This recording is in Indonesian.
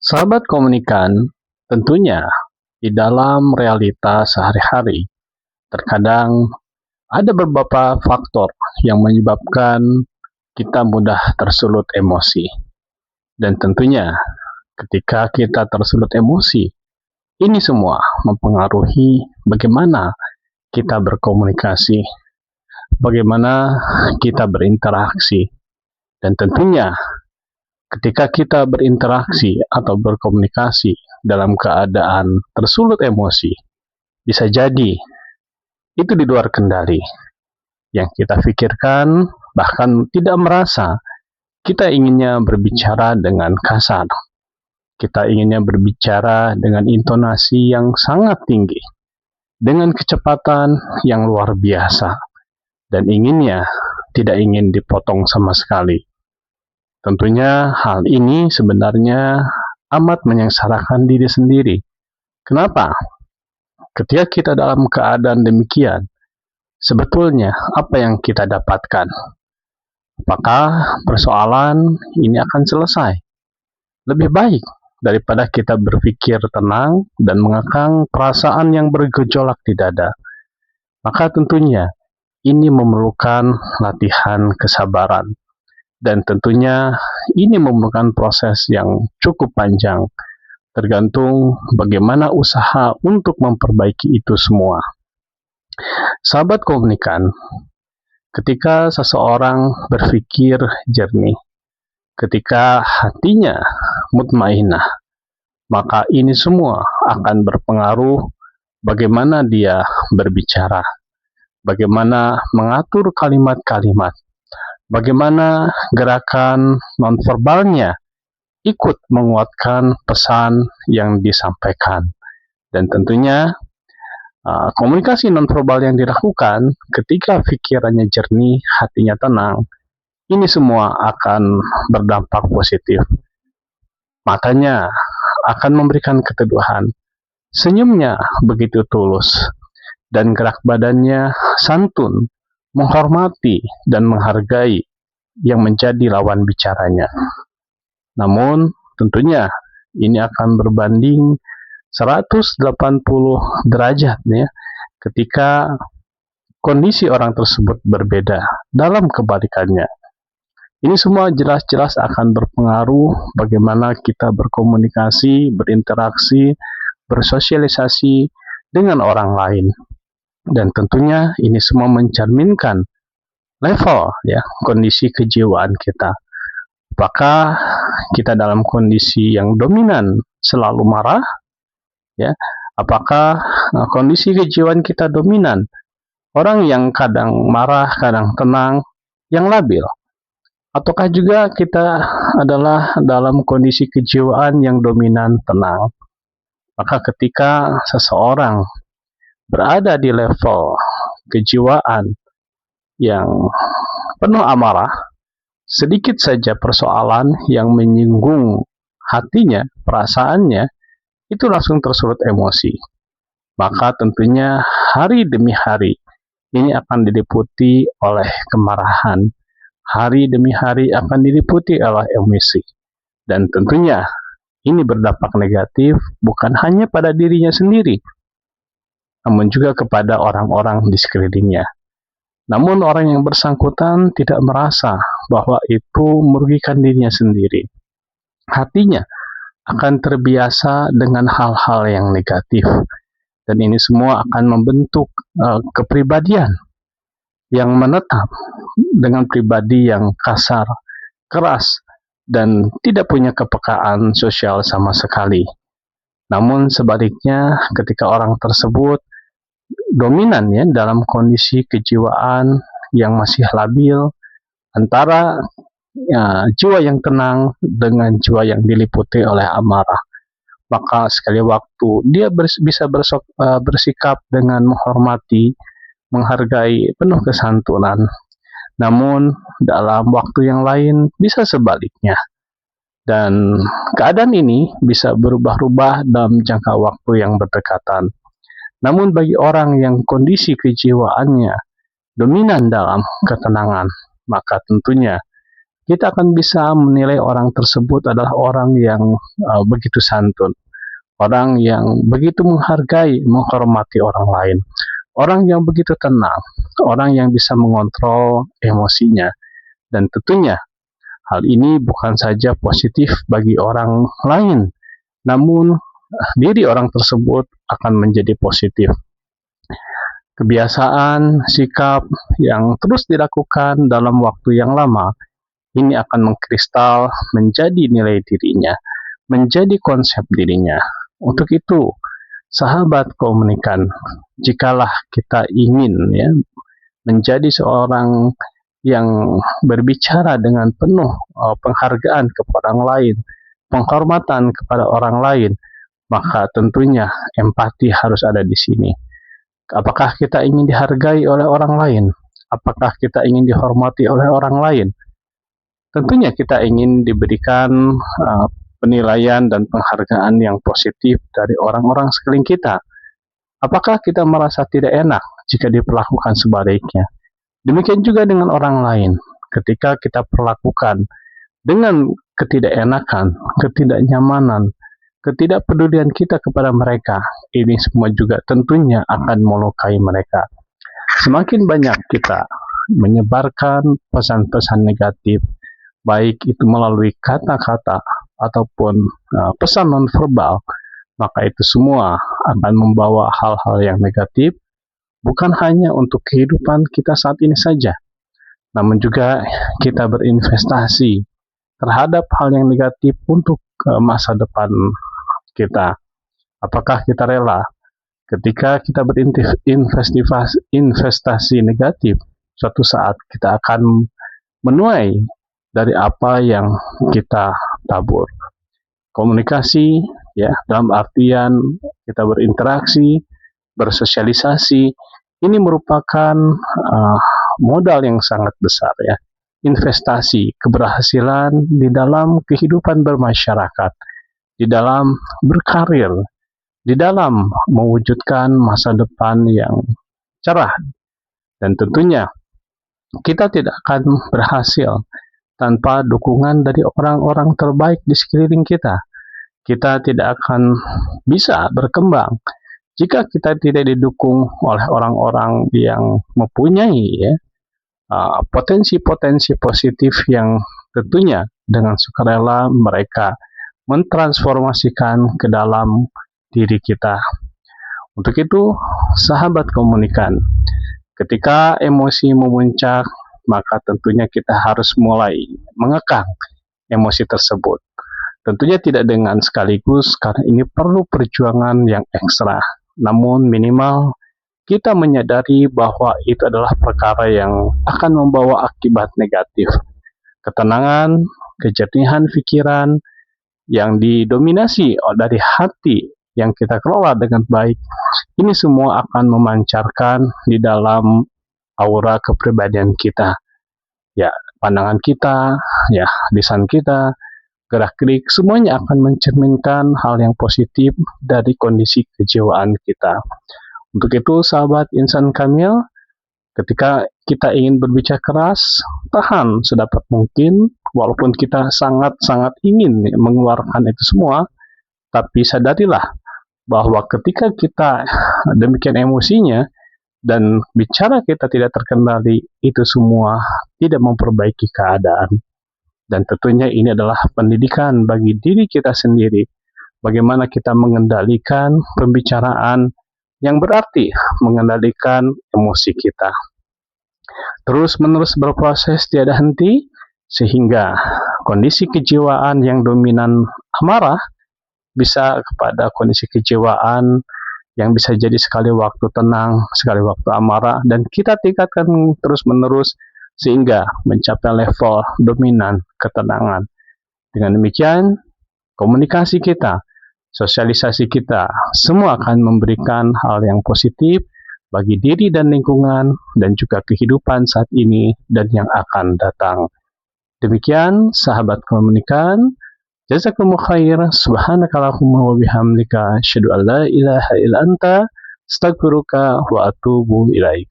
Sahabat komunikan, tentunya di dalam realita sehari-hari, terkadang ada beberapa faktor yang menyebabkan kita mudah tersulut emosi. Dan tentunya ketika kita tersulut emosi, ini semua mempengaruhi bagaimana kita berkomunikasi, bagaimana kita berinteraksi. Dan tentunya ketika kita berinteraksi atau berkomunikasi dalam keadaan tersulut emosi, bisa jadi itu di luar kendali. Yang kita pikirkan bahkan tidak merasa kita inginnya berbicara dengan kasar. Kita inginnya berbicara dengan intonasi yang sangat tinggi, dengan kecepatan yang luar biasa, dan inginnya tidak ingin dipotong sama sekali. Tentunya hal ini sebenarnya amat menyengsarakan diri sendiri. Kenapa? Ketika kita dalam keadaan demikian, sebetulnya apa yang kita dapatkan? Apakah persoalan ini akan selesai? Lebih baik daripada kita berpikir tenang dan mengekang perasaan yang bergejolak di dada. Maka tentunya ini memerlukan latihan kesabaran. Dan tentunya ini memerlukan proses yang cukup panjang, tergantung bagaimana usaha untuk memperbaiki itu semua. Sahabat komunikan, ketika seseorang berpikir jernih, ketika hatinya mutmainah, maka ini semua akan berpengaruh bagaimana dia berbicara, bagaimana mengatur kalimat-kalimat, bagaimana gerakan nonverbalnya ikut menguatkan pesan yang disampaikan. Dan tentunya komunikasi nonverbal yang dilakukan ketika pikirannya jernih, hatinya tenang, ini semua akan berdampak positif. Matanya akan memberikan keteduhan, senyumnya begitu tulus, dan gerak badannya santun, menghormati dan menghargai yang menjadi lawan bicaranya. Namun tentunya ini akan berbanding 180 derajat ya, ketika kondisi orang tersebut berbeda dalam kebalikannya. Ini semua jelas-jelas akan berpengaruh bagaimana kita berkomunikasi, berinteraksi, bersosialisasi dengan orang lain. Dan tentunya ini semua mencerminkan level ya kondisi kejiwaan kita. Apakah kita dalam kondisi yang dominan selalu marah ya? Apakah kondisi kejiwaan kita dominan orang yang kadang marah, kadang tenang, yang labil? Ataukah juga kita adalah dalam kondisi kejiwaan yang dominan tenang? Maka ketika seseorang berada di level kejiwaan yang penuh amarah, sedikit saja persoalan yang menyinggung hatinya, perasaannya, itu langsung tersulut emosi. Maka tentunya hari demi hari ini akan diliputi oleh kemarahan. Hari demi hari akan diliputi oleh emosi. Dan tentunya ini berdampak negatif bukan hanya pada dirinya sendiri, namun juga kepada orang-orang di sekelilingnya. Namun orang yang bersangkutan tidak merasa bahwa itu merugikan dirinya sendiri. Hatinya akan terbiasa dengan hal-hal yang negatif. Dan ini semua akan membentuk kepribadian yang menetap dengan pribadi yang kasar, keras, dan tidak punya kepekaan sosial sama sekali. Namun sebaliknya ketika orang tersebut dominan ya dalam kondisi kejiwaan yang masih labil antara jiwa yang tenang dengan jiwa yang diliputi oleh amarah, maka sekali waktu dia bisa bersikap dengan menghormati, menghargai, penuh kesantunan. Namun dalam waktu yang lain bisa sebaliknya. Dan keadaan ini bisa berubah-ubah dalam jangka waktu yang berdekatan. Namun bagi orang yang kondisi kejiwaannya dominan dalam ketenangan, maka tentunya kita akan bisa menilai orang tersebut adalah orang yang begitu santun, orang yang begitu menghargai, menghormati orang lain, orang yang begitu tenang, orang yang bisa mengontrol emosinya. Dan tentunya hal ini bukan saja positif bagi orang lain, namun diri orang tersebut akan menjadi positif. Kebiasaan, sikap yang terus dilakukan dalam waktu yang lama, ini akan mengkristal menjadi nilai dirinya, menjadi konsep dirinya. Untuk itu, sahabat komunikan, jikalah kita ingin menjadi seorang yang berbicara dengan penuh penghargaan kepada orang lain, penghormatan kepada orang lain, maka tentunya empati harus ada di sini. Apakah kita ingin dihargai oleh orang lain? Apakah kita ingin dihormati oleh orang lain? Tentunya kita ingin diberikan penilaian dan penghargaan yang positif dari orang-orang sekeliling kita. Apakah kita merasa tidak enak jika diperlakukan sebaliknya? Demikian juga dengan orang lain. Ketika kita perlakukan dengan ketidakenakan, ketidaknyamanan, ketidakpedulian kita kepada mereka, ini semua juga tentunya akan melukai mereka. Semakin banyak kita menyebarkan pesan-pesan negatif, baik itu melalui kata-kata ataupun pesan nonverbal, maka itu semua akan membawa hal-hal yang negatif, bukan hanya untuk kehidupan kita saat ini saja, namun juga kita berinvestasi terhadap hal yang negatif untuk masa depan kita. Apakah kita rela ketika kita berinvestasi negatif, suatu saat kita akan menuai dari apa yang kita tabur. Komunikasi dalam artian kita berinteraksi, bersosialisasi, ini merupakan modal yang sangat besar investasi keberhasilan di dalam kehidupan bermasyarakat, di dalam berkarir, di dalam mewujudkan masa depan yang cerah. Dan tentunya kita tidak akan berhasil tanpa dukungan dari orang-orang terbaik di sekeliling kita. Kita tidak akan bisa berkembang jika kita tidak didukung oleh orang-orang yang mempunyai potensi-potensi positif yang tentunya dengan sukarela mereka mentransformasikan ke dalam diri kita. Untuk itu, sahabat komunikan, ketika emosi memuncak, maka tentunya kita harus mulai mengekang emosi tersebut. Tentunya tidak dengan sekaligus, karena ini perlu perjuangan yang ekstra. Namun minimal kita menyadari bahwa itu adalah perkara yang akan membawa akibat negatif. Ketenangan, kejernihan pikiran yang didominasi dari hati yang kita kelola dengan baik, ini semua akan memancarkan di dalam aura kepribadian kita. Pandangan kita, lisan kita, gerak-gerik, semuanya akan mencerminkan hal yang positif dari kondisi kejiwaan kita. Untuk itu, sahabat insan kamil, ketika kita ingin berbicara keras, tahan sedapat mungkin, walaupun kita sangat-sangat ingin mengeluarkan itu semua, tapi sadarilah bahwa ketika kita demikian emosinya, dan bicara kita tidak terkendali, itu semua tidak memperbaiki keadaan. Dan tentunya ini adalah pendidikan bagi diri kita sendiri, bagaimana kita mengendalikan pembicaraan yang berarti mengendalikan emosi kita. Terus-menerus berproses tiada henti, sehingga kondisi kejiwaan yang dominan amarah bisa kepada kondisi kejiwaan yang bisa jadi sekali waktu tenang, sekali waktu amarah, dan kita tingkatkan terus-menerus sehingga mencapai level dominan ketenangan. Dengan demikian, komunikasi kita, sosialisasi kita, semua akan memberikan hal yang positif bagi diri dan lingkungan, dan juga kehidupan saat ini dan yang akan datang. Demikian, sahabat komunikan, jazakumullah khair, subhanakallahumma wa bihamdika, asyhadu an la ilaha illa anta, astaghfiruka wa atubu ilaik.